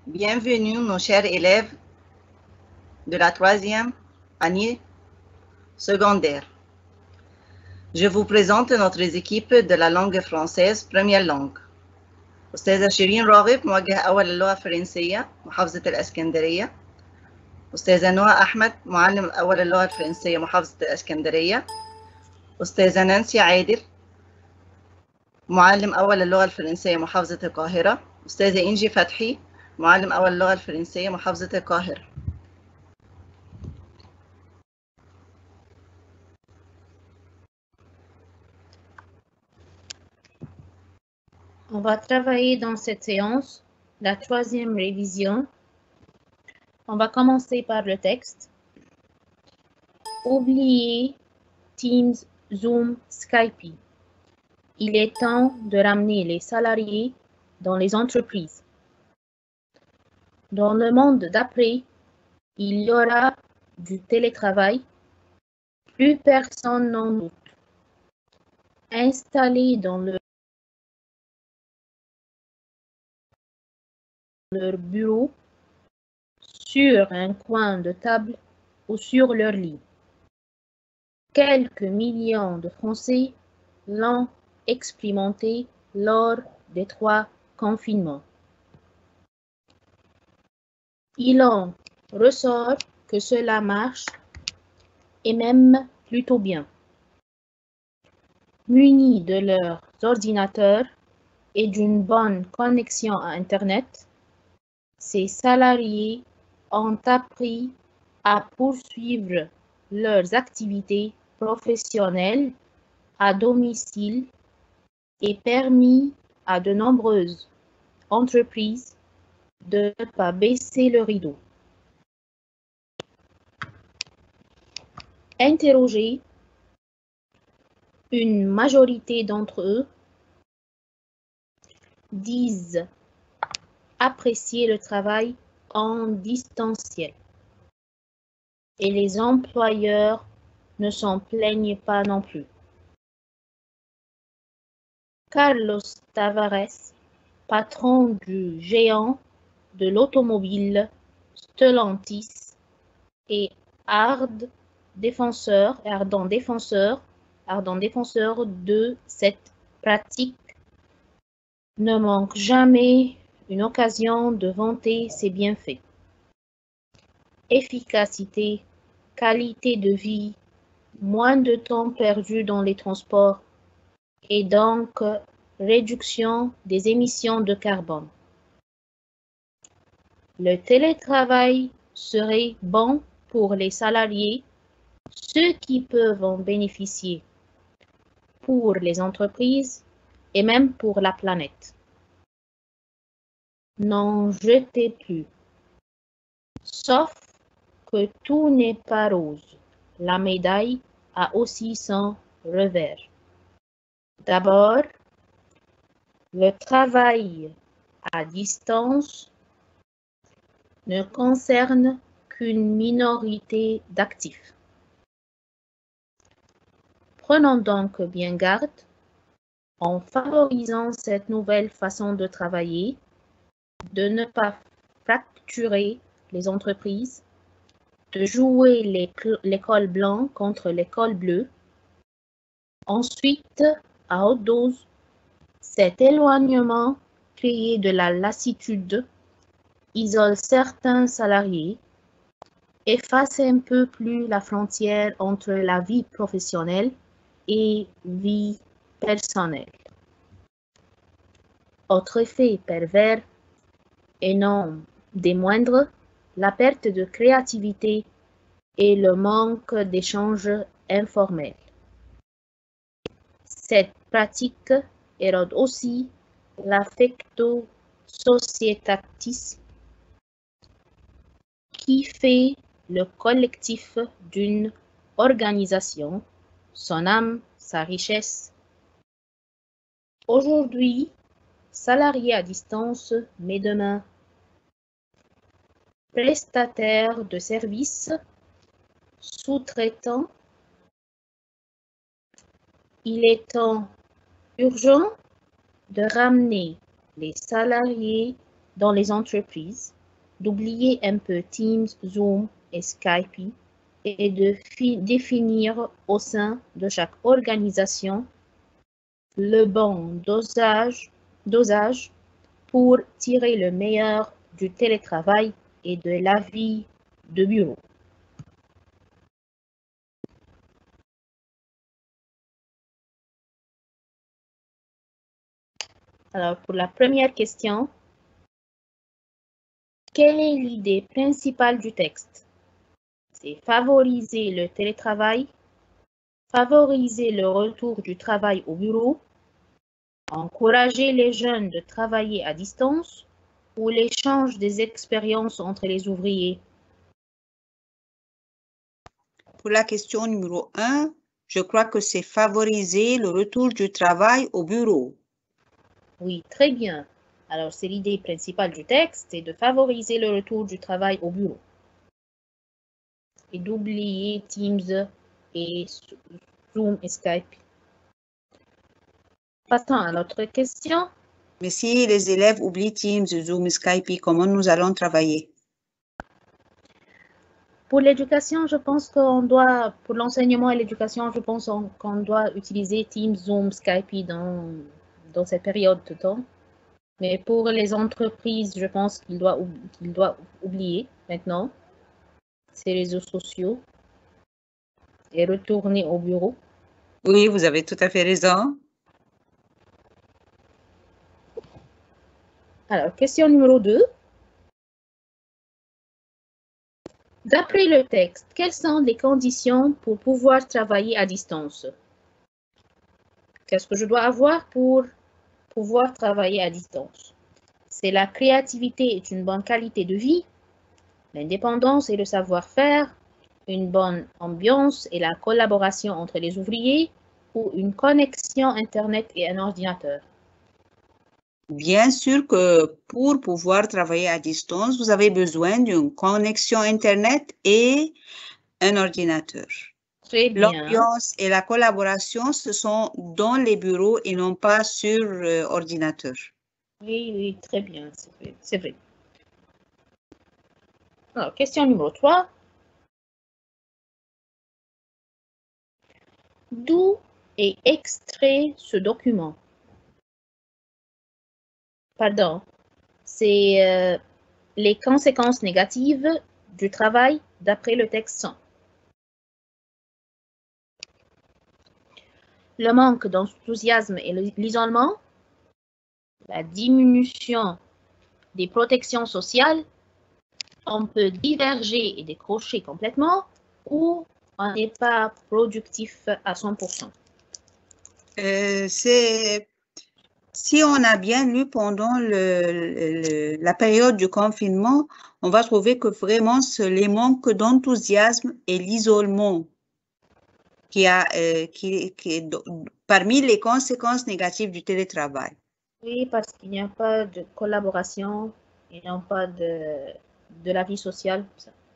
Bienvenue nos chers élèves de la 3e année secondaire. Je vous présente notre équipe de la langue française première langue. أستاذة شيرين راغب موجه أول اللغة الفرنسية محافظة الإسكندرية. أستاذة نوى أحمد معلم أول اللغة الفرنسية محافظة الإسكندرية. أستاذة نانسي عادل معلم أول اللغة الفرنسية محافظة القاهرة. أستاذة إنجي فتحي معلم أول اللغة الفرنسية محافظة القاهرة. On va travailler dans cette séance la 3e révision. On va commencer par le texte. Oubliez Teams, Zoom, Skype. Il est temps de ramener les salariés dans les entreprises. Dans le monde d'après, il y aura du télétravail. Plus personne n'en doute. Installés dans leur bureau, sur un coin de table ou sur leur lit. Quelques millions de Français l'ont expérimenté lors des 3 confinements. Il en ressort que cela marche et même plutôt bien. Munis de leurs ordinateurs et d'une bonne connexion à Internet, ces salariés ont appris à poursuivre leurs activités professionnelles à domicile et permis à de nombreuses entreprises de ne pas baisser le rideau. Interrogés, une majorité d'entre eux disent apprécier le travail en distanciel. Et les employeurs ne s'en plaignent pas non plus. Carlos Tavares, patron du géant de l'automobile Stellantis et ardent défenseur de cette pratique, ne manque jamais une occasion de vanter ses bienfaits. Efficacité, qualité de vie, moins de temps perdu dans les transports et donc réduction des émissions de carbone. Le télétravail serait bon pour les salariés, ceux qui peuvent en bénéficier, pour les entreprises et même pour la planète. N'en jetez plus. Sauf que tout n'est pas rose. La médaille a aussi son revers. D'abord, le travail à distance ne concerne qu'une minorité d'actifs. Prenons donc bien garde, en favorisant cette nouvelle façon de travailler, de ne pas fracturer les entreprises, de jouer l'école blanc contre l'école bleue. Ensuite, à haute dose, cet éloignement créé de la lassitude isole certains salariés, efface un peu plus la frontière entre la vie professionnelle et vie personnelle. Autre effet pervers, et non des moindres, la perte de créativité et le manque d'échanges informels. Cette pratique érode aussi l'affecto-sociétatisme qui fait le collectif d'une organisation, son âme, sa richesse. Aujourd'hui, salarié à distance, mais demain, prestataire de services, sous-traitant. Il est temps urgent de ramener les salariés dans les entreprises, d'oublier un peu Teams, Zoom et Skype et de définir au sein de chaque organisation le bon dosage pour tirer le meilleur du télétravail et de la vie de bureau. Alors, pour la première question, quelle est l'idée principale du texte? C'est favoriser le télétravail, favoriser le retour du travail au bureau, encourager les jeunes de travailler à distance ou l'échange des expériences entre les ouvriers. Pour la question numéro 1, je crois que c'est favoriser le retour du travail au bureau. Oui, très bien. Alors, c'est l'idée principale du texte, c'est de favoriser le retour du travail au bureau. Et d'oublier Teams et Zoom et Skype. Passons à notre question. Mais si les élèves oublient Teams, Zoom, Skype, comment nous allons travailler? Pour l'éducation, je pense qu'on doit, pour l'enseignement et l'éducation, je pense qu'on doit utiliser Teams, Zoom, Skype dans cette période de temps. Mais pour les entreprises, je pense qu'ils doivent oublier maintenant ces réseaux sociaux et retourner au bureau. Oui, vous avez tout à fait raison. Alors, question numéro 2. D'après le texte, quelles sont les conditions pour pouvoir travailler à distance? Qu'est-ce que je dois avoir pour pouvoir travailler à distance? C'est la créativité et une bonne qualité de vie, l'indépendance et le savoir-faire, une bonne ambiance et la collaboration entre les ouvriers ou une connexion Internet et un ordinateur. Bien sûr que pour pouvoir travailler à distance, vous avez besoin d'une connexion Internet et un ordinateur. Très bien. L'ambiance et la collaboration, ce sont dans les bureaux et non pas sur ordinateur. Oui, très bien, c'est vrai. Alors, question numéro 3. D'où est extrait ce document? Pardon, c'est les conséquences négatives du travail d'après le texte sont le manque d'enthousiasme et l'isolement, la diminution des protections sociales, on peut diverger et décrocher complètement ou on n'est pas productif à 100%. Si on a bien lu pendant la période du confinement, on va trouver que vraiment c'est les manques d'enthousiasme et l'isolement qui est parmi les conséquences négatives du télétravail. Oui, parce qu'il n'y a pas de collaboration, il n'y a pas de la vie sociale.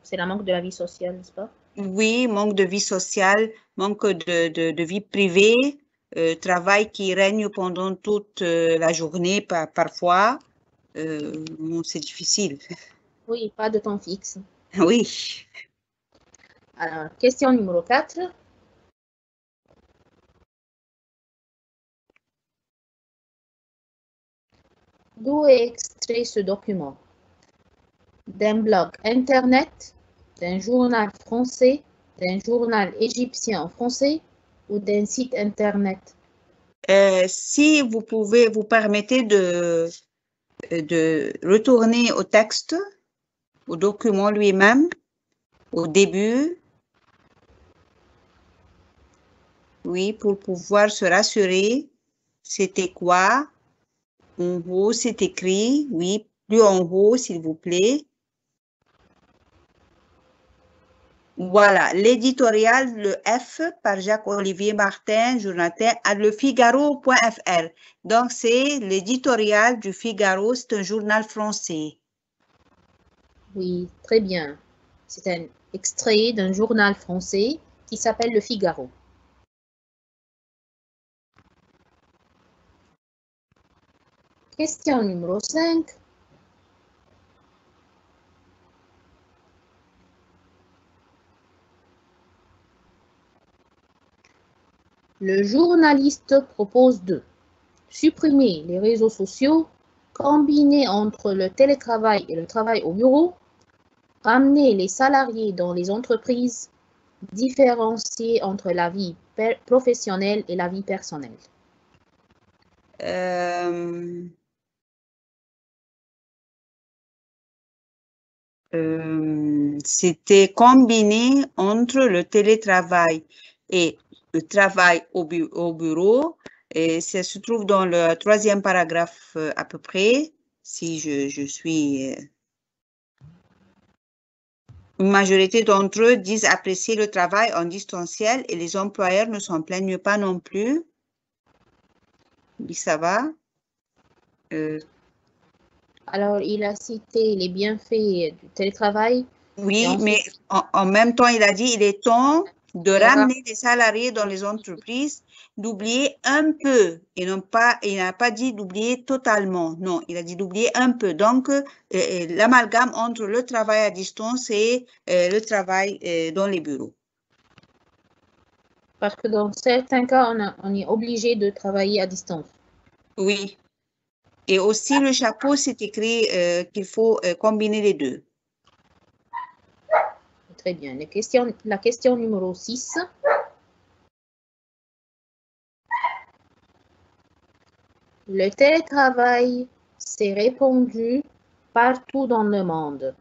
C'est la manque de la vie sociale, n'est-ce pas? Oui, manque de vie sociale, manque de vie privée, travail qui règne pendant toute la journée parfois. C'est difficile. Oui, pas de temps fixe. Oui. Alors, question numéro 4. D'où est extrait ce document? D'un blog internet, d'un journal français, d'un journal égyptien en français ou d'un site internet? Si vous permettez de retourner au texte, au document lui-même, au début, oui, pour pouvoir se rassurer, c'était quoi? En haut, c'est écrit, oui, plus en haut, s'il vous plaît. Voilà, l'éditorial, le F par Jacques-Olivier Martin, journaliste à lefigaro.fr. Donc, c'est l'éditorial du Figaro, c'est un journal français. Oui, très bien. C'est un extrait d'un journal français qui s'appelle Le Figaro. Question numéro 5. Le journaliste propose de supprimer les réseaux sociaux, combiner entre le télétravail et le travail au bureau, ramener les salariés dans les entreprises, différencier entre la vie professionnelle et la vie personnelle. C'était combiné entre le télétravail et le travail au bureau. Et ça se trouve dans le 3e paragraphe à peu près, si je suis... Une majorité d'entre eux disent apprécier le travail en distanciel et les employeurs ne s'en plaignent pas non plus. Oui, ça va. Alors, il a cité les bienfaits du télétravail. Oui, mais en même temps, il a dit il est temps de ramener les salariés dans les entreprises, d'oublier un peu. Il n'a pas dit d'oublier totalement. Non, il a dit d'oublier un peu. Donc, l'amalgame entre le travail à distance et le travail dans les bureaux. Parce que dans certains cas, on est obligé de travailler à distance. Oui. Et aussi, le chapeau, c'est écrit qu'il faut combiner les deux. Très bien. La question numéro 6. Le télétravail s'est répandu partout dans le monde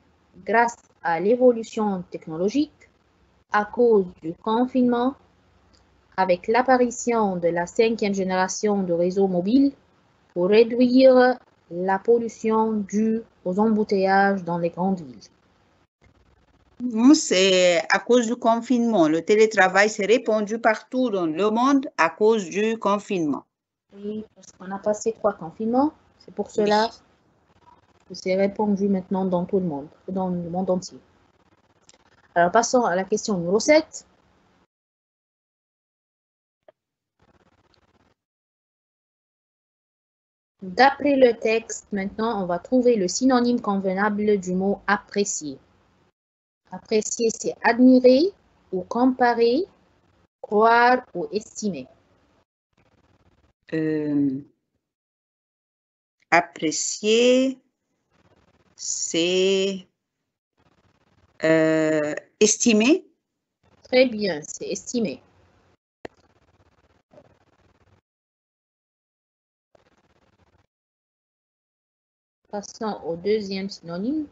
grâce à l'évolution technologique, à cause du confinement, avec l'apparition de la 5e génération de réseaux mobiles pour réduire la pollution due aux embouteillages dans les grandes villes. C'est à cause du confinement. Le télétravail s'est répandu partout dans le monde à cause du confinement. Oui, parce qu'on a passé 3 confinements. C'est pour cela que c'est répandu maintenant dans tout le monde, dans le monde entier. Alors, passons à la question numéro 7. D'après le texte, maintenant, on va trouver le synonyme convenable du mot apprécier. Apprécier, c'est admirer ou comparer, croire ou estimer. Apprécier, c'est estimer. Très bien, c'est estimer. Passons au deuxième synonyme.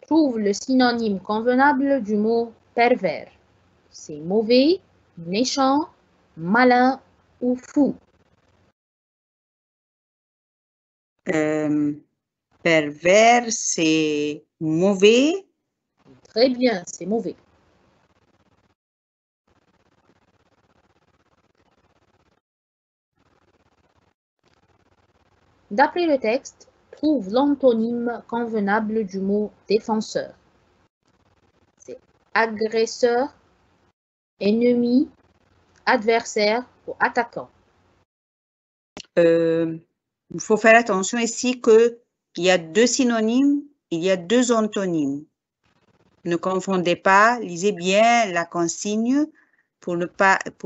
Trouve le synonyme convenable du mot pervers. C'est mauvais, méchant, malin ou fou. Pervers, c'est mauvais. Très bien, c'est mauvais. D'après le texte, trouve l'antonyme convenable du mot défenseur. C'est agresseur, ennemi, adversaire ou attaquant. Il faut faire attention ici qu'il y a 2 synonymes, il y a 2 antonymes. Ne confondez pas, lisez bien la consigne pour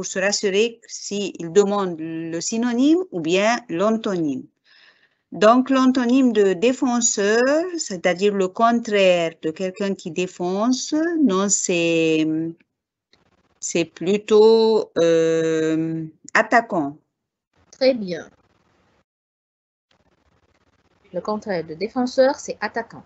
se rassurer s'il demande le synonyme ou bien l'antonyme. Donc, l'antonyme de défenseur, c'est-à-dire le contraire de quelqu'un qui défonce, non, c'est plutôt attaquant. Très bien. Le contraire de défenseur, c'est attaquant.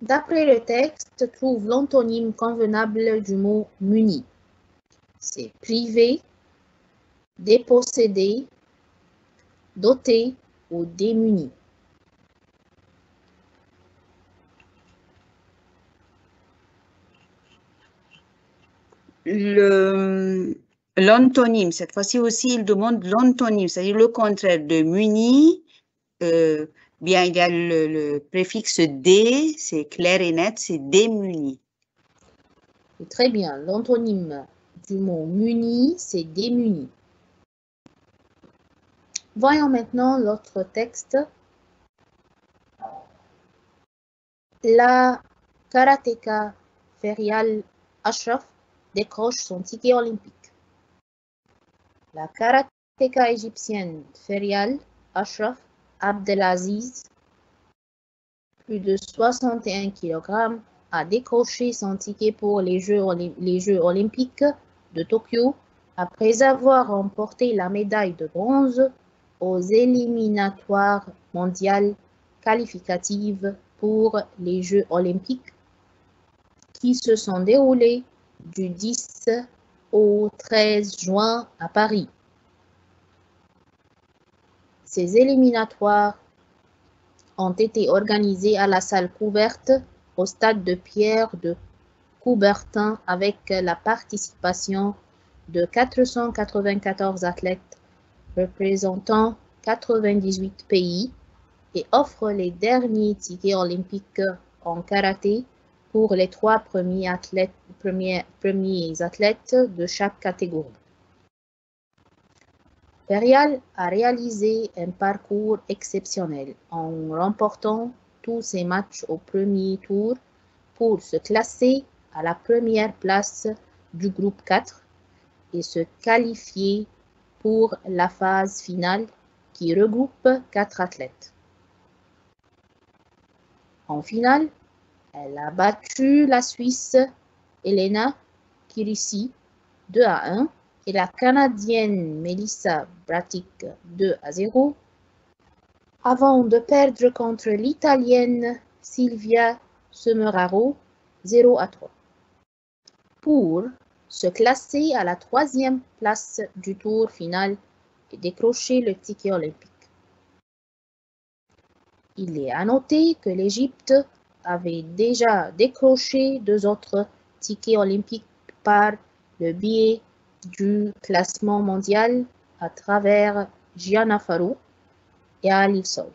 D'après le texte, trouve l'antonyme convenable du mot muni. C'est privé, dépossédé, doté ou démuni. L'antonyme, cette fois-ci aussi, il demande l'antonyme, c'est-à-dire le contraire de muni. Bien, il y a le préfixe dé, c'est clair et net, c'est démuni. Très bien, l'antonyme du mot muni, c'est démuni. Voyons maintenant l'autre texte. la karatéka Ferial Ashraf décroche son ticket olympique. La karatéka égyptienne Ferial Ashraf Abdelaziz, plus de 61 kg, a décroché son ticket pour les Jeux olympiques de Tokyo après avoir remporté la médaille de bronze aux éliminatoires mondiales qualificatives pour les Jeux olympiques qui se sont déroulés du 10 au 13 juin à Paris. Ces éliminatoires ont été organisés à la salle couverte au stade de Pierre de Coubertin avec la participation de 494 athlètes représentant 98 pays et offre les derniers tickets olympiques en karaté pour les 3 premiers athlètes de chaque catégorie. Ferial a réalisé un parcours exceptionnel en remportant tous ses matchs au premier tour pour se classer à la première place du groupe 4 et se qualifier pour la phase finale qui regroupe 4 athlètes. En finale, elle a battu la Suisse Elena Kirissi 2-1 et la Canadienne Melissa Bratic 2-0 avant de perdre contre l'Italienne Silvia Semeraro 0-3 pour se classer à la 3e place du tour final et décrocher le ticket olympique. Il est à noter que l'Égypte avait déjà décroché 2 autres tickets olympiques par le biais du classement mondial à travers Gianna Farou et Ali Sow,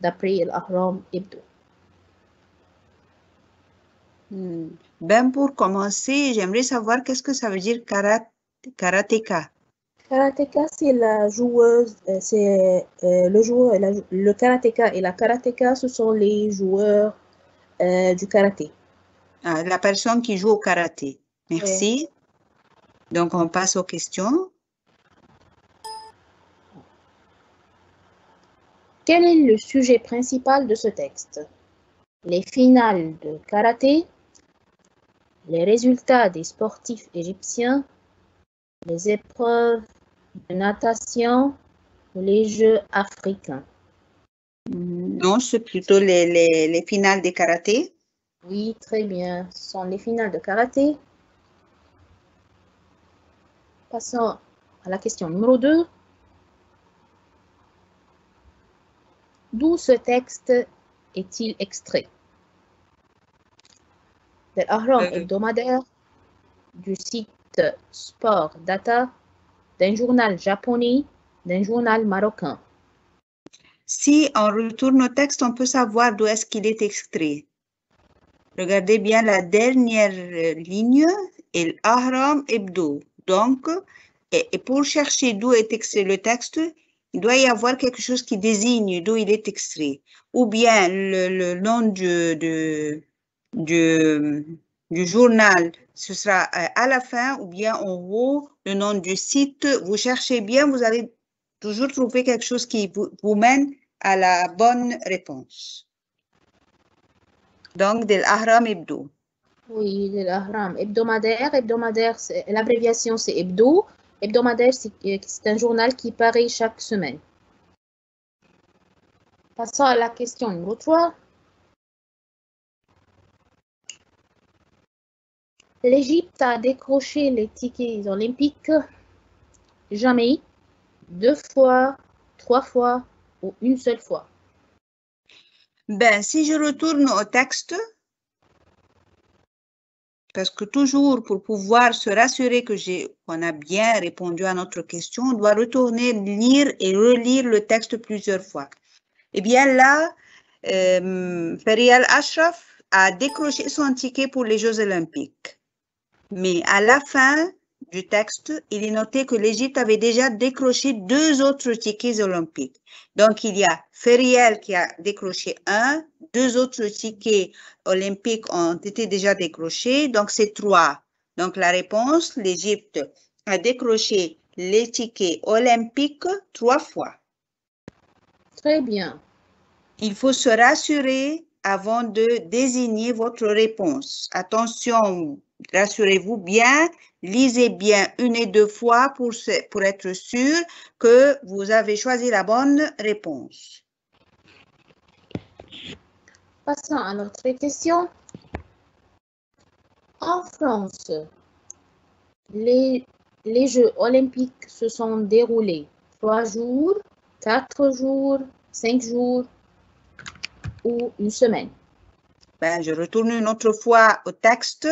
d'après l'Ahram Hebdo. Ben, pour commencer, j'aimerais savoir qu'est-ce que ça veut dire karatéka. Karatéka, c'est la joueuse, le karatéka et la karatéka, ce sont les joueurs du karaté. Ah, la personne qui joue au karaté. Merci. Oui. Donc, on passe aux questions. Quel est le sujet principal de ce texte? Les finales de karaté, les résultats des sportifs égyptiens, les épreuves de natation ou les Jeux africains? Non, c'est plutôt les finales de karaté. Oui, très bien. Ce sont les finales de karaté. Passons à la question numéro 2. D'où ce texte est-il extrait? De l'Ahram hebdomadaire, du site Sport Data, d'un journal japonais, d'un journal marocain. Si on retourne au texte, on peut savoir d'où est-ce qu'il est extrait. Regardez bien la dernière ligne, et l'Ahram Hebdo. Donc, et pour chercher d'où est extrait le texte, il doit y avoir quelque chose qui désigne d'où il est extrait. Ou bien le nom du journal, ce sera à la fin, ou bien en haut, le nom du site. Vous cherchez bien, vous allez toujours trouver quelque chose qui vous mène à la bonne réponse. Donc, de l'Ahram Hebdo. Oui, de l'Ahram hebdomadaire. Hebdomadaire, l'abréviation c'est Hebdo. Hebdomadaire, c'est un journal qui paraît chaque semaine. Passons à la question numéro 3. L'Égypte a décroché les tickets olympiques jamais, 2 fois, 3 fois ou une seule fois. Ben, si je retourne au texte, parce que toujours pour pouvoir se rassurer qu'on a bien répondu à notre question, on doit retourner lire et relire le texte plusieurs fois. Eh bien là, Ferial Ashraf a décroché son ticket pour les Jeux olympiques. Mais à la fin du texte, il est noté que l'Égypte avait déjà décroché 2 autres tickets olympiques. Donc, il y a Ferial qui a décroché 1, 2 autres tickets olympiques ont été déjà décrochés, donc c'est 3. Donc la réponse, l'Égypte a décroché les tickets olympiques 3 fois. Très bien. Il faut se rassurer avant de désigner votre réponse. Attention, rassurez-vous bien, lisez bien 1 et 2 fois pour être sûr que vous avez choisi la bonne réponse. Passons à notre question. En France, les Jeux olympiques se sont déroulés 3 jours, 4 jours, 5 jours ou une semaine. Ben, je retourne une autre fois au texte.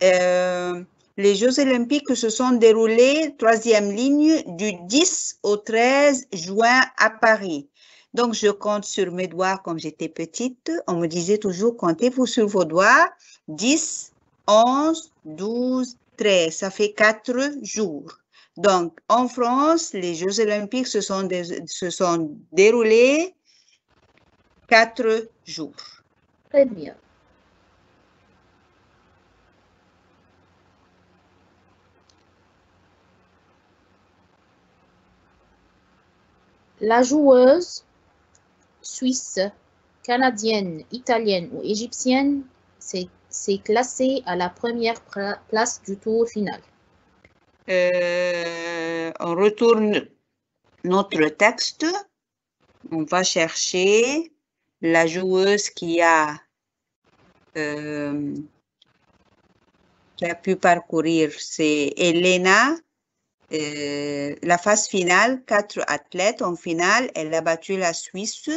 Les Jeux olympiques se sont déroulés, 3e ligne, du 10 au 13 juin à Paris. Donc, je compte sur mes doigts comme j'étais petite. On me disait toujours, comptez-vous sur vos doigts. 10, 11, 12, 13. Ça fait 4 jours. Donc, en France, les Jeux olympiques se sont déroulés 4 jours. Très bien. La joueuse suisse, canadienne, italienne ou égyptienne s'est classée à la première place du tour final. On retourne notre texte. On va chercher la joueuse qui a pu parcourir, c'est Elena. La phase finale, 4 athlètes en finale, elle a battu la Suisse.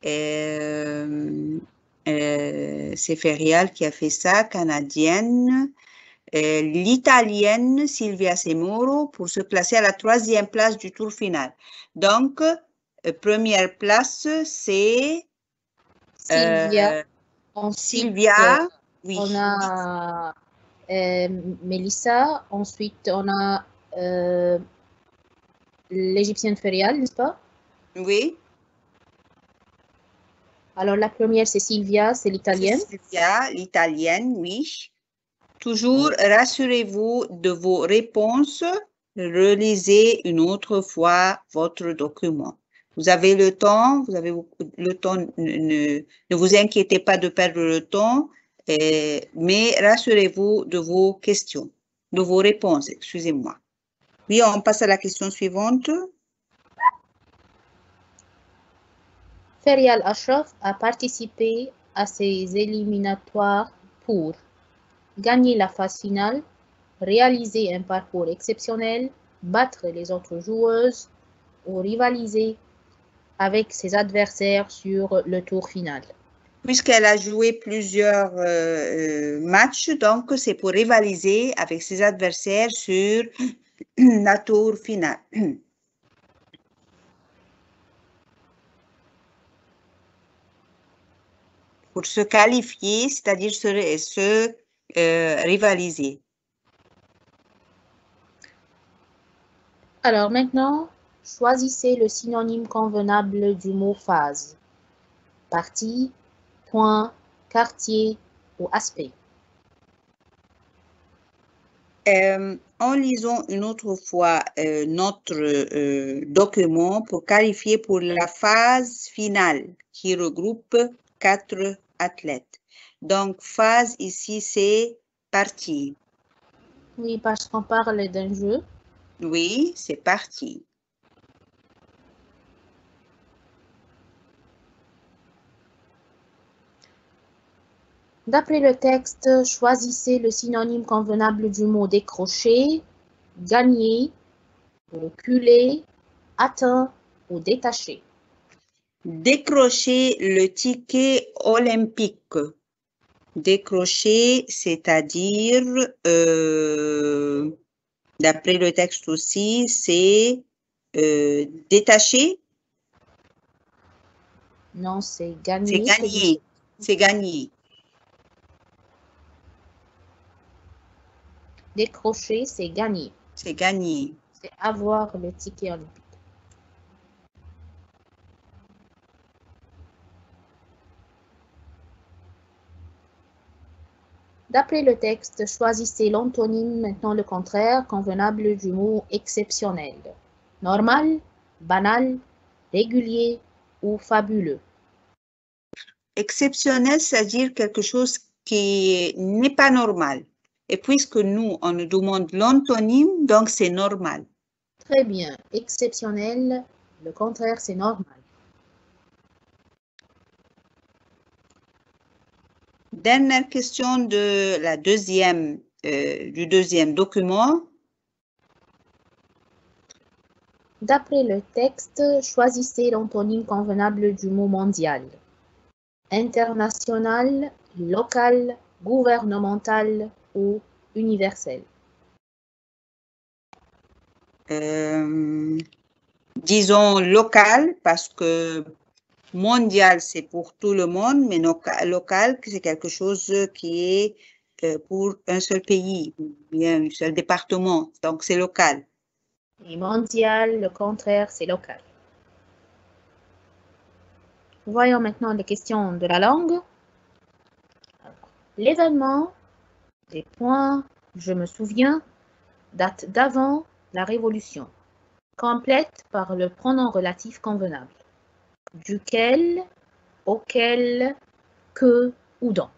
C'est Ferial qui a fait ça, canadienne. L'italienne Silvia Semoro pour se placer à la 3e place du tour final. Donc, première place, c'est Sylvia. Ensuite, Sylvia, oui. On a Mélissa. Ensuite, on a l'Égyptienne Ferial, n'est-ce pas? Oui. Alors, la première, c'est Sylvia, c'est l'italienne. Sylvia, l'italienne, oui. Toujours, rassurez-vous de vos réponses. Relisez une autre fois votre document. Vous avez le temps, ne vous inquiétez pas de perdre le temps, mais rassurez-vous de vos questions, de vos réponses, excusez-moi. Oui, on passe à la question suivante. Ferial Ashraf a participé à ces éliminatoires pour gagner la phase finale, réaliser un parcours exceptionnel, battre les autres joueuses ou rivaliser avec ses adversaires sur le tour final. Puisqu'elle a joué plusieurs matchs, donc c'est pour rivaliser avec ses adversaires sur la tour finale. Pour se qualifier, c'est-à-dire se rivaliser. Alors maintenant, choisissez le synonyme convenable du mot phase. Partie, point, quartier ou aspect. En lisant une autre fois notre document pour qualifier pour la phase finale qui regroupe 4 athlètes. Donc, phase ici, c'est partie. Oui, parce qu'on parle d'un jeu. Oui, c'est parti. D'après le texte, choisissez le synonyme convenable du mot décrocher, gagner, reculer, atteint ou détacher. Décrocher le ticket olympique. Décrocher, c'est-à-dire, d'après le texte aussi, c'est détacher. Non, c'est gagner. C'est gagner. C'est gagner. Décrocher, c'est gagner. C'est gagner. C'est avoir le ticket olympique. D'après le texte, choisissez l'antonyme, maintenant le contraire, convenable du mot exceptionnel. Normal, banal, régulier ou fabuleux. Exceptionnel, c'est-à-dire quelque chose qui n'est pas normal. Et puisque nous, on nous demande l'antonyme, donc c'est normal. Très bien. Exceptionnel, le contraire, c'est normal. Dernière question de la du deuxième document. D'après le texte, choisissez l'antonyme convenable du mot mondial. International, local, gouvernemental ou universel. Disons local, parce que mondial, c'est pour tout le monde, mais local, c'est quelque chose qui est pour un seul pays, bien un seul département, donc c'est local. Et mondial, le contraire, c'est local. Voyons maintenant les questions de la langue. L'événement, des points, je me souviens, date d'avant la Révolution. Complète par le pronom relatif convenable. Duquel, auquel, que ou dont.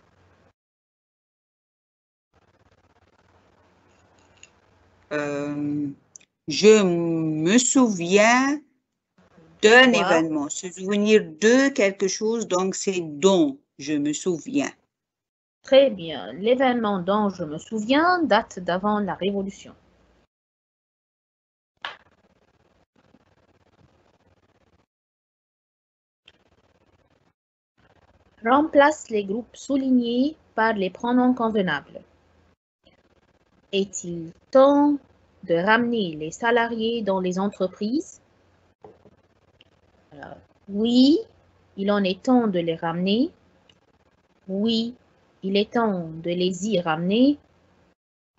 Je me souviens d'un événement, se souvenir de quelque chose, donc c'est dont je me souviens. Très bien. L'événement dont je me souviens date d'avant la Révolution. Remplace les groupes soulignés par les pronoms convenables. Est-il temps de ramener les salariés dans les entreprises? Alors, oui, il en est temps de les ramener. Oui, il est temps de les y ramener.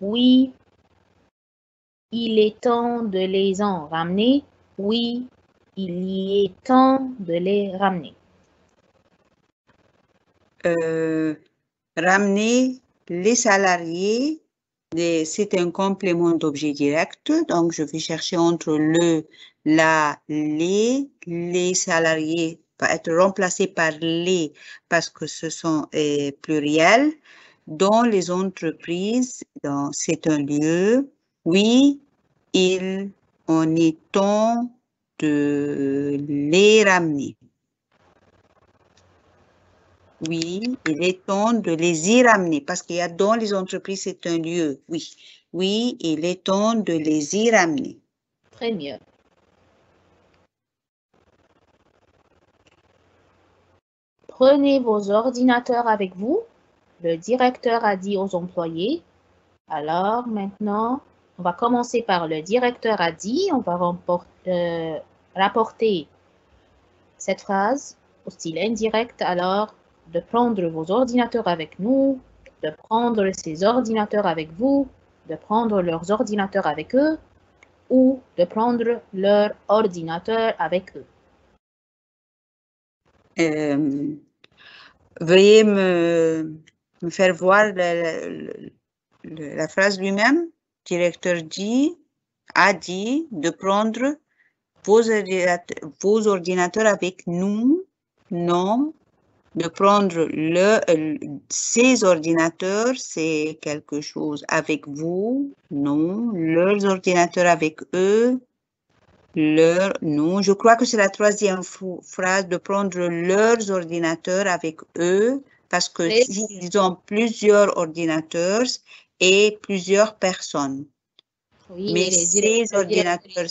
Oui, il est temps de les en ramener. Oui, il y est temps de les ramener. Ramener les salariés, c'est un complément d'objet direct, donc je vais chercher entre le, la, les salariés va être remplacé par les parce que ce sont pluriels. Dans les entreprises, c'est un lieu. Oui, il en est temps de les ramener. Oui, il est temps de les y ramener parce qu'il y a dans les entreprises, c'est un lieu. Oui, oui, il est temps de les y ramener. Très bien. Prenez vos ordinateurs avec vous. Le directeur a dit aux employés. Alors maintenant, on va commencer par le directeur a dit. On va rapporter cette phrase au style indirect. Alors, de prendre vos ordinateurs avec nous, de prendre ces ordinateurs avec vous, de prendre leurs ordinateurs avec eux ou de prendre leur ordinateur avec eux. Veuillez me faire voir la phrase lui-même. Directeur a dit de prendre vos ordinateurs avec nous, non. De prendre ces ordinateurs, c'est quelque chose avec vous, non. Leurs ordinateurs avec eux, non. Je crois que c'est la troisième phrase de prendre leurs ordinateurs avec eux, parce que ils ont plusieurs ordinateurs et plusieurs personnes. Oui, mais ces ordinateurs,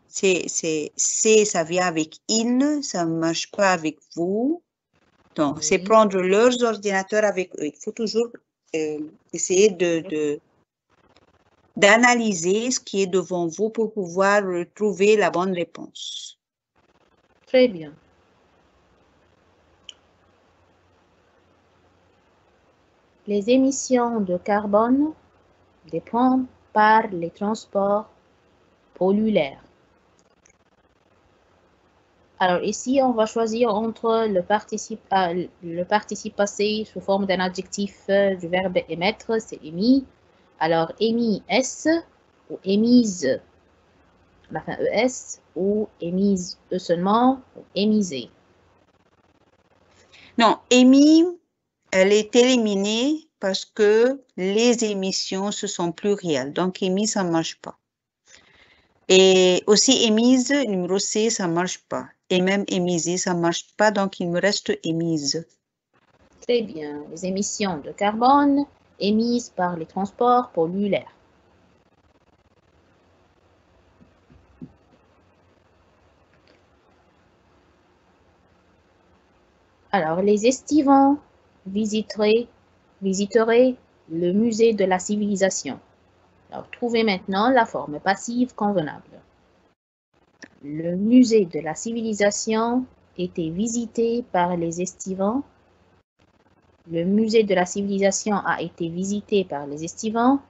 ça vient avec ils, ça ne marche pas avec vous. Donc, oui. C'est prendre leurs ordinateurs avec eux. Il faut toujours essayer d'analyser ce qui est devant vous pour pouvoir trouver la bonne réponse. Très bien. Les émissions de carbone dépendent par les transports polluaires. Alors ici, on va choisir entre le participe passé sous forme d'un adjectif du verbe émettre, c'est émis. Alors émis S ou émise, la fin ES, ou émise E seulement, ou émisé. Non, émis, elle est éliminée parce que les émissions, ce sont plurielles. Donc, émis, ça ne marche pas. Et aussi émise, numéro C, ça ne marche pas. Et même émisé, ça ne marche pas. Donc, il me reste émise. Très bien. Les émissions de carbone émises par les transports polluent l'air. Alors, les estivants visiteraient le musée de la civilisation. Alors, trouvez maintenant la forme passive convenable. Le musée de la civilisation était visité par les estivants. Le musée de la civilisation a été visité par les estivants.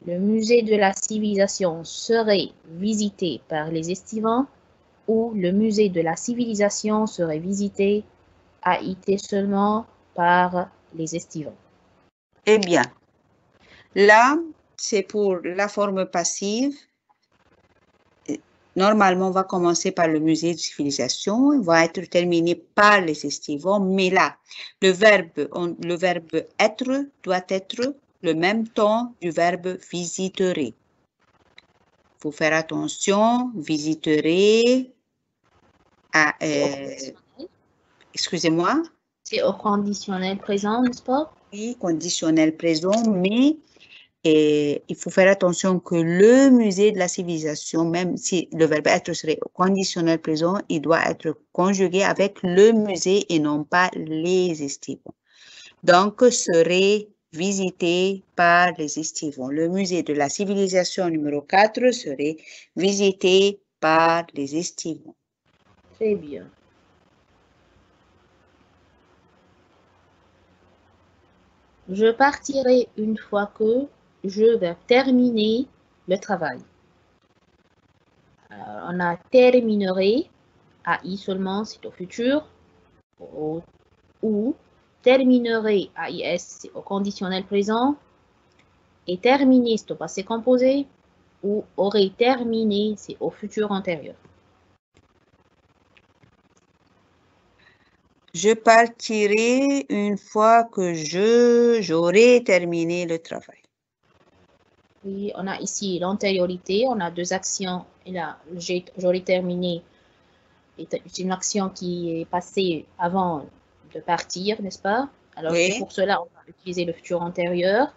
Le musée de la civilisation serait visité par les estivants. Ou le musée de la civilisation serait visité a été seulement par les estivants. Eh bien, là, c'est pour la forme passive. Normalement, on va commencer par le musée de civilisation, il va être terminé par les estivants, mais là, le verbe être doit être le même temps du verbe visiterait. Il faut faire attention, visiterait à... excusez-moi. C'est au conditionnel présent, n'est-ce pas? Oui, conditionnel présent, mais il faut faire attention que le musée de la civilisation, même si le verbe être serait au conditionnel présent, il doit être conjugué avec le musée et non pas les estivants. Donc, serait visité par les estivants. Le musée de la civilisation numéro 4 serait visité par les estivants. Très bien. Je partirai une fois que je vais terminer le travail. Alors, on a terminerai, AI seulement, c'est au futur, ou terminerai, AIS, c'est au conditionnel présent, et terminer, c'est au passé composé, ou aurait terminé, c'est au futur antérieur. Je partirai une fois que j'aurai terminé le travail. Oui, on a ici l'antériorité, on a deux actions, et là, j'aurais terminé, c'est une action qui est passée avant de partir, n'est-ce pas? Alors, Oui. c'est pour cela on va utiliser le futur antérieur.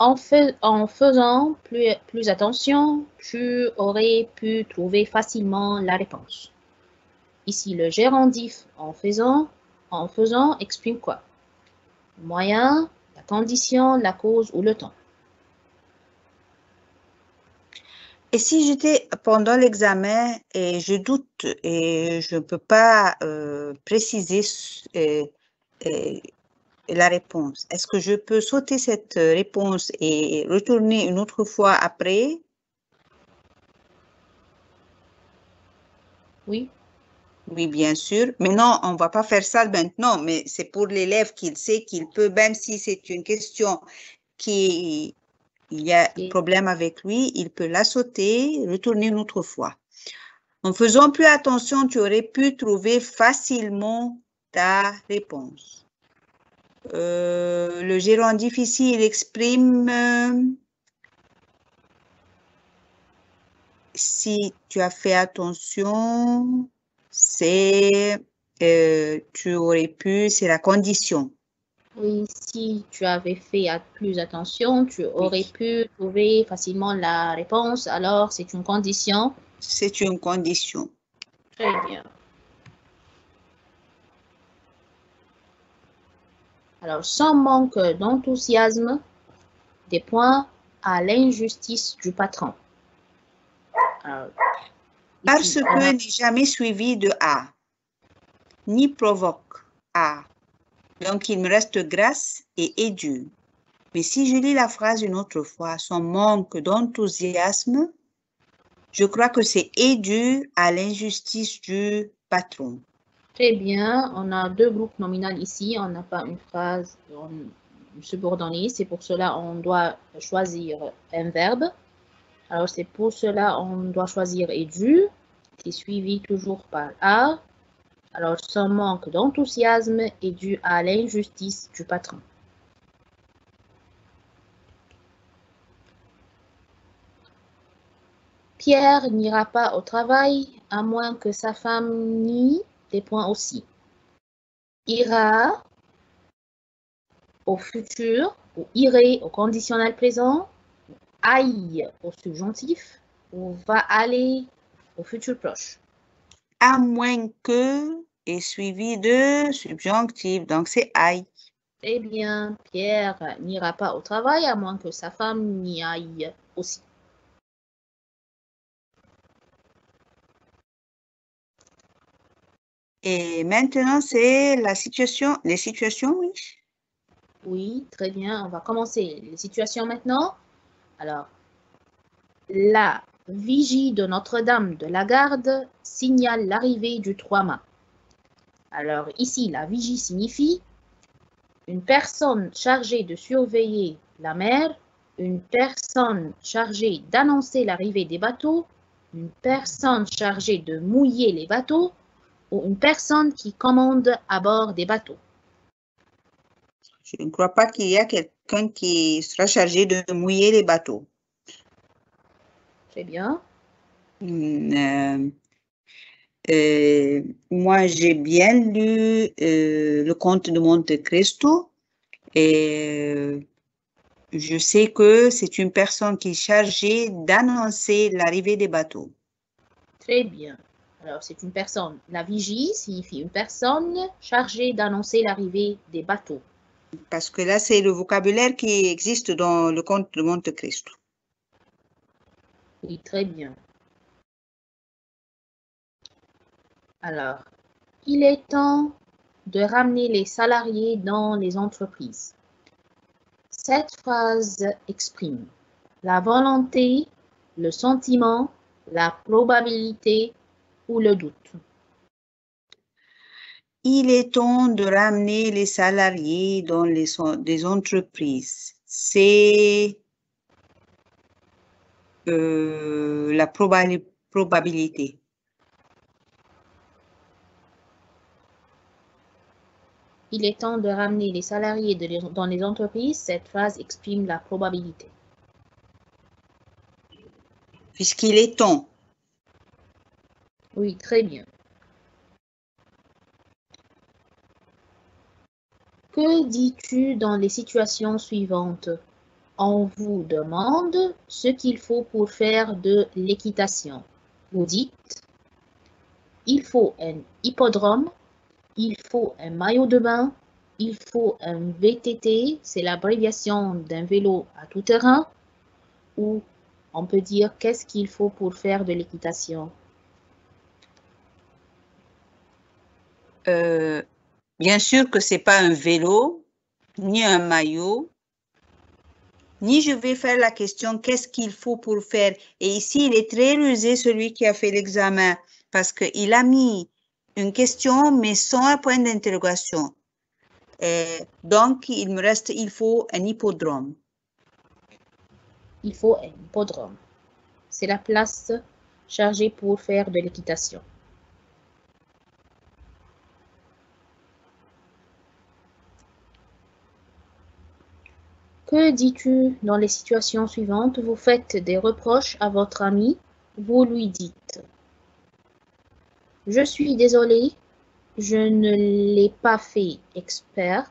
En faisant plus attention, tu aurais pu trouver facilement la réponse. Ici, le gérondif en faisant exprime quoi? Le moyen, la condition, la cause ou le temps. Et si j'étais pendant l'examen et je doute et je ne peux pas préciser la réponse, est-ce que je peux sauter cette réponse et retourner une autre fois après? Oui. Oui, bien sûr. Mais non, on ne va pas faire ça maintenant, mais c'est pour l'élève qu'il sait qu'il peut, même si c'est une question qui il y a un problème avec lui, il peut la sauter, retourner une autre fois. En faisant plus attention, tu aurais pu trouver facilement ta réponse. Le gérondif ici, il exprime si tu as fait attention, c'est tu aurais pu, c'est la condition. Oui, si tu avais fait plus attention, tu aurais pu trouver facilement la réponse. Alors, c'est une condition. C'est une condition. Très bien. Alors, sans manque d'enthousiasme, des points à l'injustice du patron. Alors, parce que n'est jamais suivi de A, ni provoque A. Donc, il me reste grâce et est dû. Mais si je lis la phrase une autre fois, son manque d'enthousiasme, je crois que c'est dû à l'injustice du patron. Très bien, on a deux groupes nominaux ici, on n'a pas une phrase subordonnée, c'est pour cela on doit choisir un verbe. Alors c'est pour cela on doit choisir est dû, qui est suivi toujours par a. Alors son manque d'enthousiasme est dû à l'injustice du patron. Pierre n'ira pas au travail à moins que sa femme n'y des points aussi. Ira au futur ou irait au conditionnel présent, aille au subjonctif ou va aller au futur proche. À moins que est suivi de subjonctif, donc c'est aille. Eh bien, Pierre n'ira pas au travail à moins que sa femme n'y aille aussi. Et maintenant, c'est les situations, oui. Oui, très bien. On va commencer les situations maintenant. Alors, la vigie de Notre-Dame de la Garde signale l'arrivée du 3 mâts. Alors, ici, la vigie signifie une personne chargée de surveiller la mer, une personne chargée d'annoncer l'arrivée des bateaux, une personne chargée de mouiller les bateaux ou une personne qui commande à bord des bateaux. Je ne crois pas qu'il y a quelqu'un qui sera chargé de mouiller les bateaux. Très bien. Moi, j'ai bien lu le Comte de Monte Cristo et je sais que c'est une personne qui est chargée d'annoncer l'arrivée des bateaux. Très bien. Alors, c'est une personne. La vigie signifie une personne chargée d'annoncer l'arrivée des bateaux. Parce que là, c'est le vocabulaire qui existe dans le Comte de Monte Cristo. Oui, très bien. Alors, il est temps de ramener les salariés dans les entreprises. Cette phrase exprime la volonté, le sentiment, la probabilité ou le doute. Il est temps de ramener les salariés dans des entreprises. C'est la probabilité. Il est temps de ramener les salariés dans les entreprises. Cette phrase exprime la probabilité. Puisqu'il est temps. Oui, très bien. Que dis-tu dans les situations suivantes? On vous demande ce qu'il faut pour faire de l'équitation. Vous dites, il faut un hippodrome, il faut un maillot de bain, il faut un VTT, c'est l'abréviation d'un vélo à tout terrain, ou on peut dire qu'est-ce qu'il faut pour faire de l'équitation. Bien sûr que c'est pas un vélo, ni un maillot, ni je vais faire la question qu'est-ce qu'il faut pour faire. Et ici, il est très rusé, celui qui a fait l'examen, parce qu'il a mis une question, mais sans un point d'interrogation. Donc, il me reste, il faut un hippodrome. Il faut un hippodrome. C'est la place chargée pour faire de l'équitation. Que dis-tu dans les situations suivantes? Vous faites des reproches à votre ami. Vous lui dites « Je suis désolé, je ne l'ai pas fait exprès.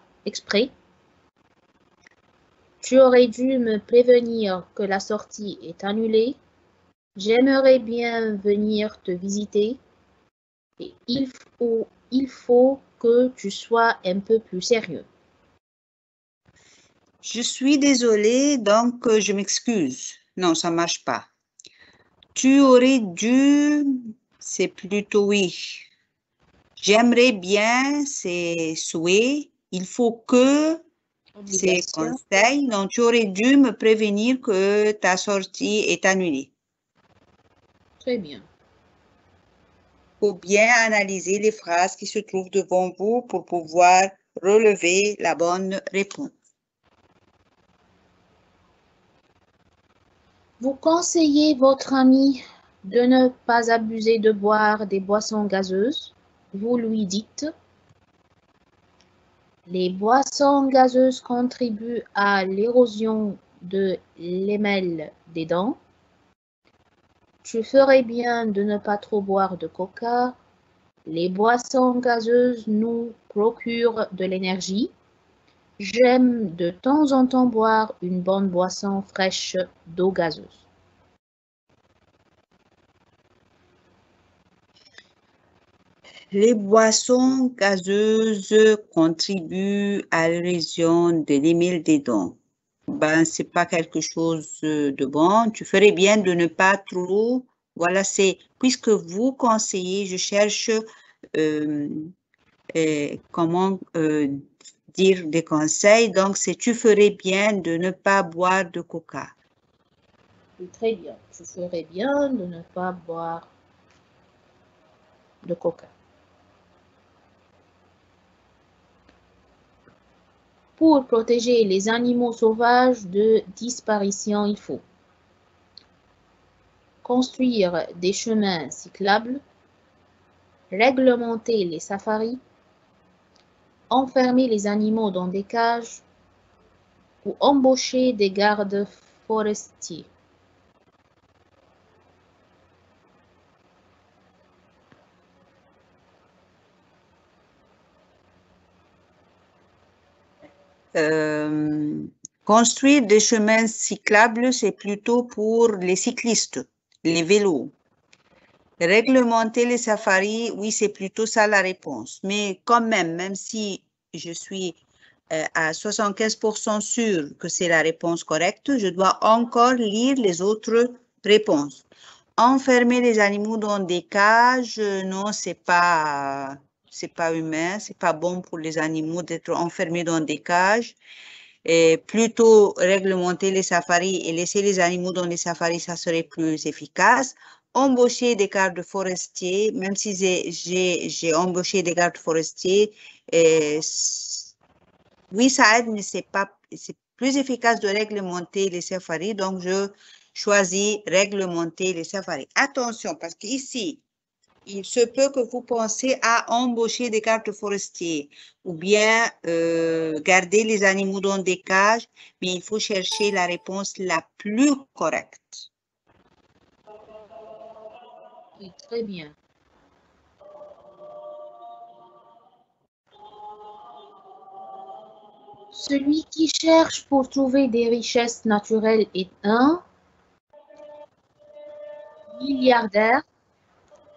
Tu aurais dû me prévenir que la sortie est annulée. J'aimerais bien venir te visiter. Et il faut que tu sois un peu plus sérieux. » Je suis désolée, donc je m'excuse. Non, ça marche pas. Tu aurais dû, c'est plutôt oui. J'aimerais bien, c'est souhait. Il faut que. Ces conseils, donc tu aurais dû me prévenir que ta sortie est annulée. Très bien. Il faut bien analyser les phrases qui se trouvent devant vous pour pouvoir relever la bonne réponse. Vous conseillez votre ami de ne pas abuser de boire des boissons gazeuses. Vous lui dites: les boissons gazeuses contribuent à l'érosion de l'émail des dents. Tu ferais bien de ne pas trop boire de coca. Les boissons gazeuses nous procurent de l'énergie. J'aime de temps en temps boire une bonne boisson fraîche d'eau gazeuse. Les boissons gazeuses contribuent à l'érosion de l'émail des dents. Ben, c'est pas quelque chose de bon. Tu ferais bien de ne pas trop. Voilà, c'est puisque vous conseillez, je cherche comment dire des conseils. Donc, c'est tu ferais bien de ne pas boire de coca. Très bien. Tu ferais bien de ne pas boire de coca. Pour protéger les animaux sauvages de disparition, il faut construire des chemins cyclables, réglementer les safaris, enfermer les animaux dans des cages ou embaucher des gardes forestiers. Construire des chemins cyclables, c'est plutôt pour les cyclistes, les vélos. Réglementer les safaris, oui, c'est plutôt ça la réponse. Mais quand même si je suis à 75% sûr que c'est la réponse correcte, je dois encore lire les autres réponses. Enfermer les animaux dans des cages, non, c'est pas humain, c'est pas bon pour les animaux d'être enfermés dans des cages. Et plutôt réglementer les safaris et laisser les animaux dans les safaris, ça serait plus efficace. Embaucher des gardes forestiers, même si j'ai embauché des gardes forestiers, oui, ça aide, mais c'est plus efficace de réglementer les safaris, donc je choisis réglementer les safaris. Attention, parce qu'ici, il se peut que vous pensiez à embaucher des gardes forestiers ou bien garder les animaux dans des cages, mais il faut chercher la réponse la plus correcte. Oui, très bien. Celui qui cherche pour trouver des richesses naturelles est un milliardaire,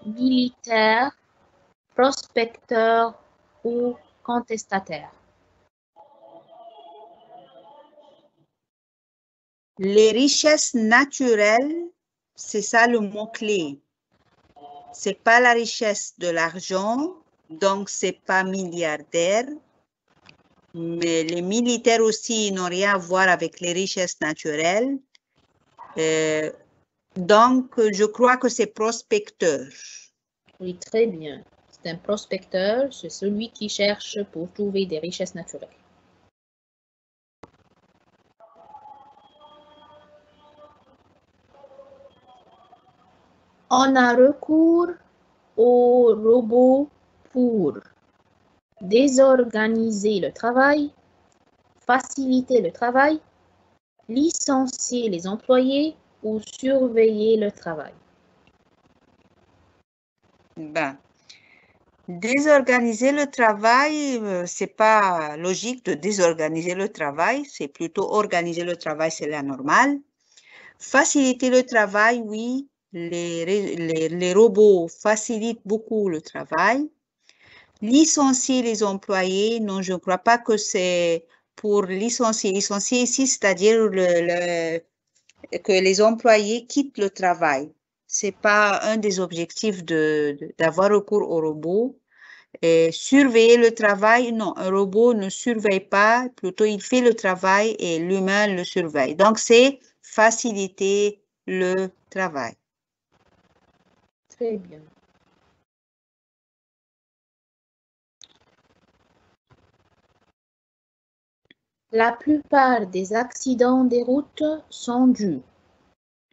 militaire, prospecteur ou contestataire. Les richesses naturelles, c'est ça le mot-clé. C'est pas la richesse de l'argent, donc c'est pas milliardaire. Mais les militaires aussi n'ont rien à voir avec les richesses naturelles. Donc, je crois que c'est prospecteur. Oui, très bien. C'est un prospecteur, c'est celui qui cherche pour trouver des richesses naturelles. On a recours aux robots pour désorganiser le travail, faciliter le travail, licencier les employés ou surveiller le travail. Ben, désorganiser le travail, c'est pas logique de désorganiser le travail, c'est plutôt organiser le travail, c'est la normale. Faciliter le travail, oui, les robots facilitent beaucoup le travail. Licencier les employés, non, je ne crois pas que c'est pour licencier. Licencier ici, c'est-à-dire que les employés quittent le travail. C'est pas un des objectifs d'avoir recours aux robots. surveiller le travail. Non, un robot ne surveille pas, plutôt il fait le travail et l'humain le surveille. Donc, c'est faciliter le travail. Très bien. La plupart des accidents des routes sont dus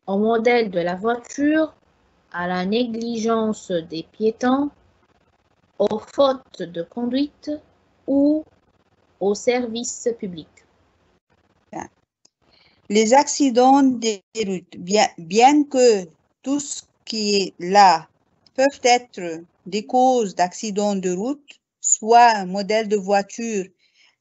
au modèle de la voiture, à la négligence des piétons, aux fautes de conduite ou au service public. Les accidents des routes, bien que tout ce qui est là peuvent être des causes d'accidents de route, soit un modèle de voiture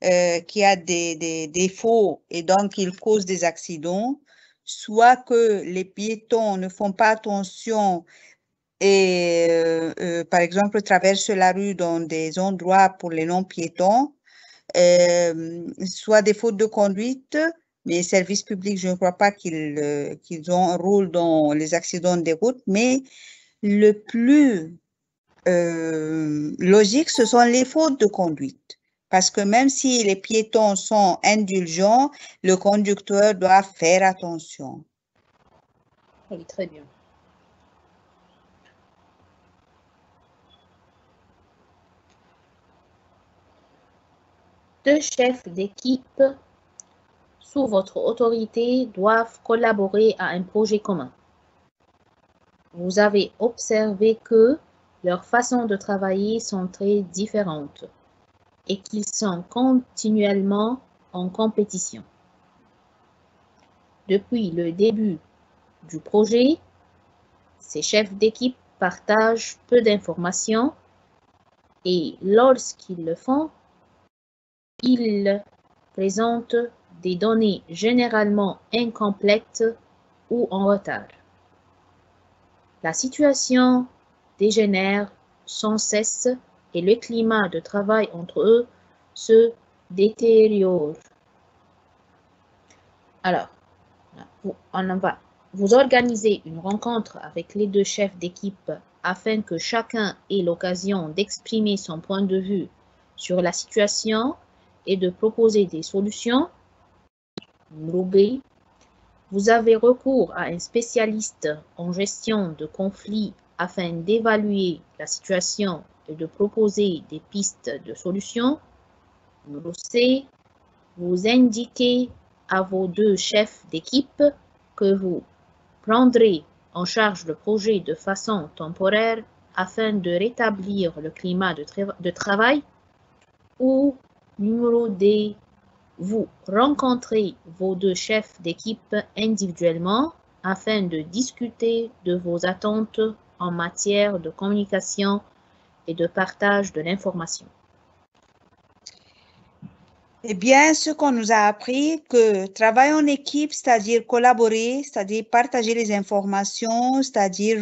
qui a des défauts et donc il cause des accidents, soit que les piétons ne font pas attention et, par exemple, traversent la rue dans des endroits pour les non-piétons, soit des fautes de conduite, mais les services publics, je ne crois pas qu'ils ont un rôle dans les accidents des routes, mais le plus logique, ce sont les fautes de conduite. Parce que même si les piétons sont indulgents, le conducteur doit faire attention. Oui, très bien. Deux chefs d'équipe sous votre autorité doivent collaborer à un projet commun. Vous avez observé que leurs façons de travailler sont très différentes et qu'ils sont continuellement en compétition. Depuis le début du projet, ces chefs d'équipe partagent peu d'informations et lorsqu'ils le font, ils présentent des données généralement incomplètes ou en retard. La situation dégénère sans cesse et le climat de travail entre eux se détériore. Alors, vous organisez une rencontre avec les deux chefs d'équipe afin que chacun ait l'occasion d'exprimer son point de vue sur la situation et de proposer des solutions. Numéro B, vous avez recours à un spécialiste en gestion de conflits afin d'évaluer la situation et de proposer des pistes de solutions. Numéro C, vous indiquez à vos deux chefs d'équipe que vous prendrez en charge le projet de façon temporaire afin de rétablir le climat de travail. Ou numéro D, vous rencontrez vos deux chefs d'équipe individuellement afin de discuter de vos attentes en matière de communication et de partage de l'information. Eh bien, ce qu'on nous a appris, que travailler en équipe, c'est-à-dire collaborer, c'est-à-dire partager les informations, c'est-à-dire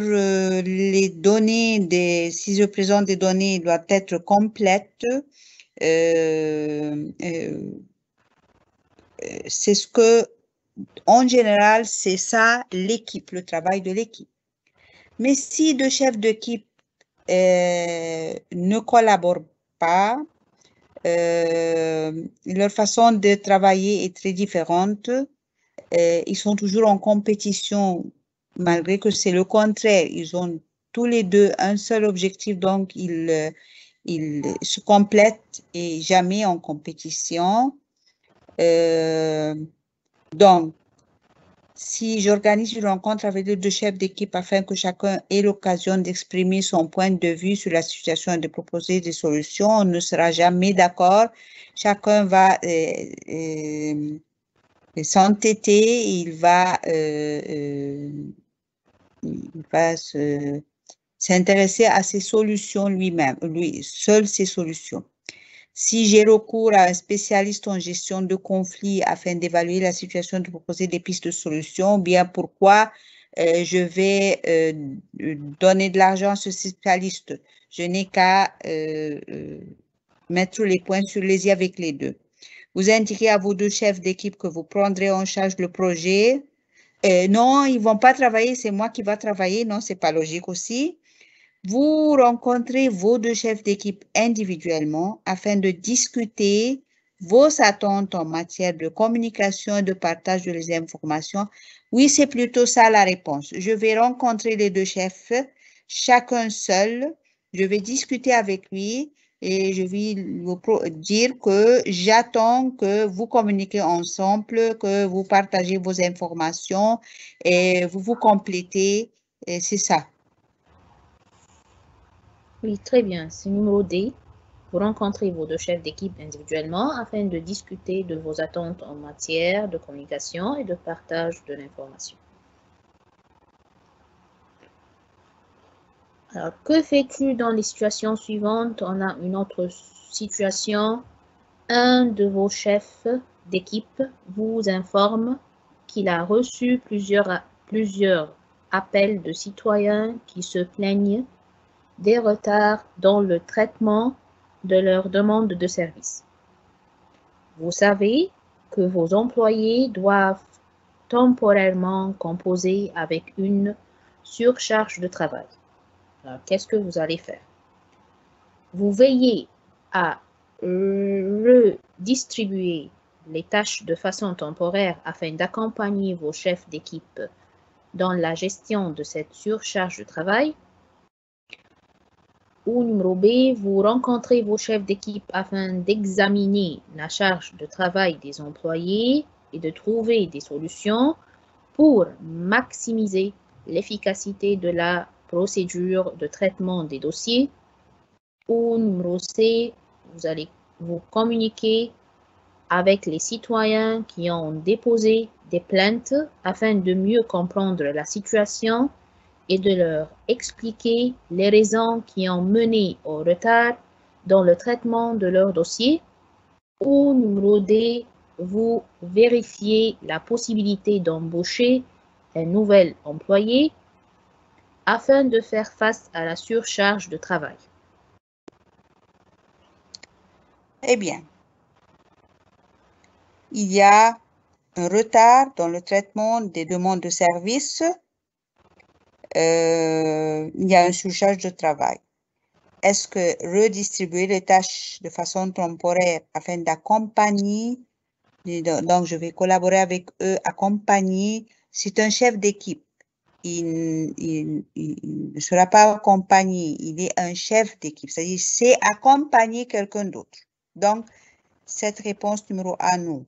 les données, si je présente des données, doivent être complètes. C'est ce que, en général, c'est ça l'équipe, le travail de l'équipe. Mais si deux chefs d'équipe ne collaborent pas, leur façon de travailler est très différente. Ils sont toujours en compétition, malgré que c'est le contraire. Ils ont tous les deux un seul objectif, donc ils se complètent et jamais en compétition. Donc, si j'organise une rencontre avec les deux chefs d'équipe afin que chacun ait l'occasion d'exprimer son point de vue sur la situation et de proposer des solutions, on ne sera jamais d'accord. Chacun va s'entêter, il va s'intéresser à ses solutions lui-même, seul ses solutions. Si j'ai recours à un spécialiste en gestion de conflits afin d'évaluer la situation, de proposer des pistes de solutions, bien pourquoi je vais donner de l'argent à ce spécialiste. Je n'ai qu'à mettre les points sur les i avec les deux. Vous indiquez à vos deux chefs d'équipe que vous prendrez en charge le projet. Non, ils ne vont pas travailler, c'est moi qui vais travailler. Non, ce n'est pas logique aussi. Vous rencontrez vos deux chefs d'équipe individuellement afin de discuter vos attentes en matière de communication et de partage des informations. Oui, c'est plutôt ça la réponse. Je vais rencontrer les deux chefs, chacun seul. Je vais discuter avec lui et je vais lui dire que j'attends que vous communiquez ensemble, que vous partagez vos informations et vous vous complétez. Et c'est ça. Oui, très bien. C'est numéro D. Vous rencontrez vos deux chefs d'équipe individuellement afin de discuter de vos attentes en matière de communication et de partage de l'information. Alors, que fais-tu dans les situations suivantes? On a une autre situation. Un de vos chefs d'équipe vous informe qu'il a reçu plusieurs appels de citoyens qui se plaignent des retards dans le traitement de leurs demandes de service. Vous savez que vos employés doivent temporairement composer avec une surcharge de travail. Alors, qu'est-ce que vous allez faire? Vous veillez à redistribuer les tâches de façon temporaire afin d'accompagner vos chefs d'équipe dans la gestion de cette surcharge de travail. Ou numéro B, vous rencontrez vos chefs d'équipe afin d'examiner la charge de travail des employés et de trouver des solutions pour maximiser l'efficacité de la procédure de traitement des dossiers. Ou numéro C, vous allez vous communiquer avec les citoyens qui ont déposé des plaintes afin de mieux comprendre la situation et de leur expliquer les raisons qui ont mené au retard dans le traitement de leur dossier. Ou numéro D, vous vérifiez la possibilité d'embaucher un nouvel employé afin de faire face à la surcharge de travail. Eh bien, il y a un retard dans le traitement des demandes de services. Il y a une surcharge de travail. Est-ce que redistribuer les tâches de façon temporaire afin d'accompagner, donc je vais collaborer avec eux, accompagner, c'est un chef d'équipe. Il ne sera pas accompagné, il est un chef d'équipe, c'est-à-dire c'est accompagner quelqu'un d'autre. Donc, cette réponse numéro A, non.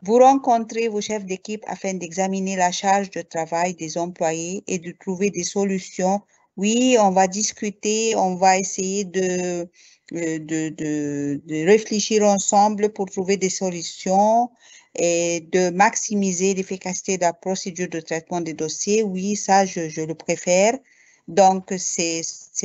Vous rencontrez vos chefs d'équipe afin d'examiner la charge de travail des employés et de trouver des solutions. Oui, on va discuter, on va essayer de réfléchir ensemble pour trouver des solutions et de maximiser l'efficacité de la procédure de traitement des dossiers. Oui, ça, je le préfère. Donc, c'est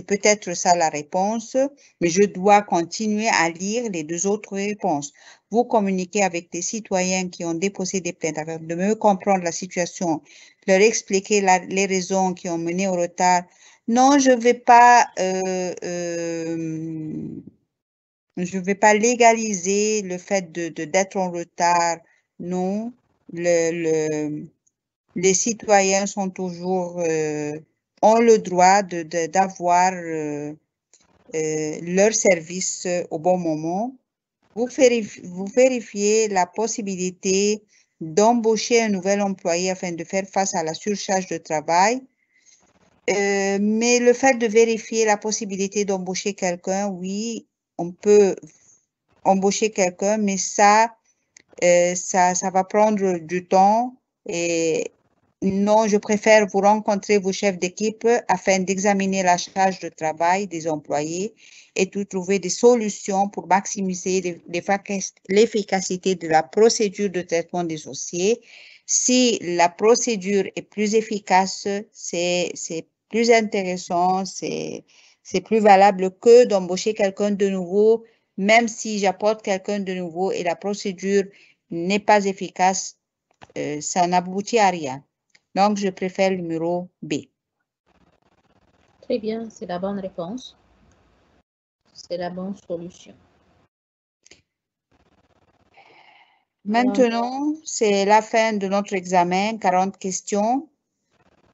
peut-être ça la réponse, mais je dois continuer à lire les deux autres réponses. Vous communiquez avec des citoyens qui ont déposé des plaintes afin de mieux comprendre la situation, leur expliquer les raisons qui ont mené au retard. Non, je vais pas légaliser le fait d'être en retard. Non, les citoyens sont toujours ont le droit d'avoir leur service au bon moment. Vous vérifiez la possibilité d'embaucher un nouvel employé afin de faire face à la surcharge de travail. Mais le fait de vérifier la possibilité d'embaucher quelqu'un, oui, on peut embaucher quelqu'un, mais ça va prendre du temps. Et non, je préfère vous rencontrer vos chefs d'équipe afin d'examiner la charge de travail des employés et de trouver des solutions pour maximiser l'efficacité de la procédure de traitement des dossiers. Si la procédure est plus efficace, c'est plus intéressant, c'est plus valable que d'embaucher quelqu'un de nouveau, même si j'apporte quelqu'un de nouveau et la procédure n'est pas efficace, ça n'aboutit à rien. Donc, je préfère le numéro B. Très bien, c'est la bonne réponse. C'est la bonne solution. Maintenant, c'est la fin de notre examen, 40 questions.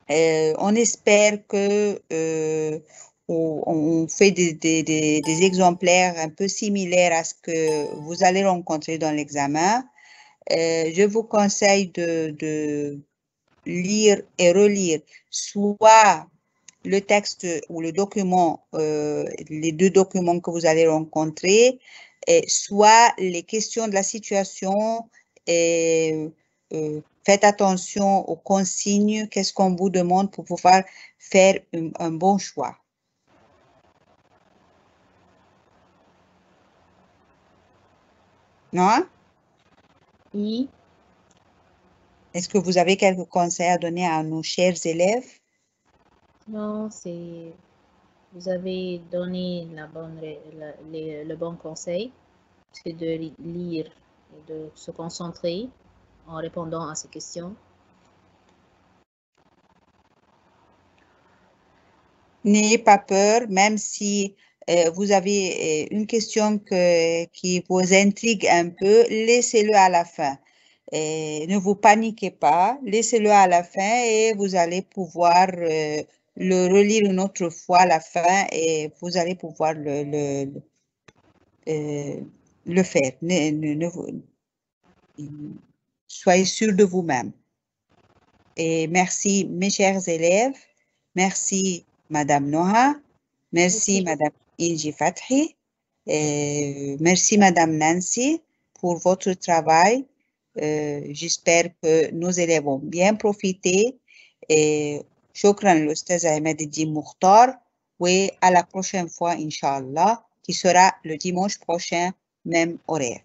On espère que où on fait des exemplaires un peu similaires à ce que vous allez rencontrer dans l'examen. Je vous conseille de lire et relire soit le texte ou le document, les deux documents que vous allez rencontrer, soit les questions de la situation et faites attention aux consignes, qu'est-ce qu'on vous demande pour pouvoir faire un bon choix. Non? Oui. Est-ce que vous avez quelques conseils à donner à nos chers élèves? Non, vous avez donné le bon conseil, c'est de lire et de se concentrer en répondant à ces questions. N'ayez pas peur, même si vous avez une question qui vous intrigue un peu, laissez-le à la fin. Ne vous paniquez pas, laissez-le à la fin et vous allez pouvoir le relire une autre fois à la fin et vous allez pouvoir le faire. Soyez sûr de vous-même. Et merci mes chers élèves, merci Madame Noha, merci Madame Inji Fathi, merci Madame Nancy pour votre travail. J'espère que nos élèves ont bien profité. Shukran l'Oustaz Ahmed Eddine Mukhtar et à la prochaine fois, Inch'Allah, qui sera le dimanche prochain, même horaire.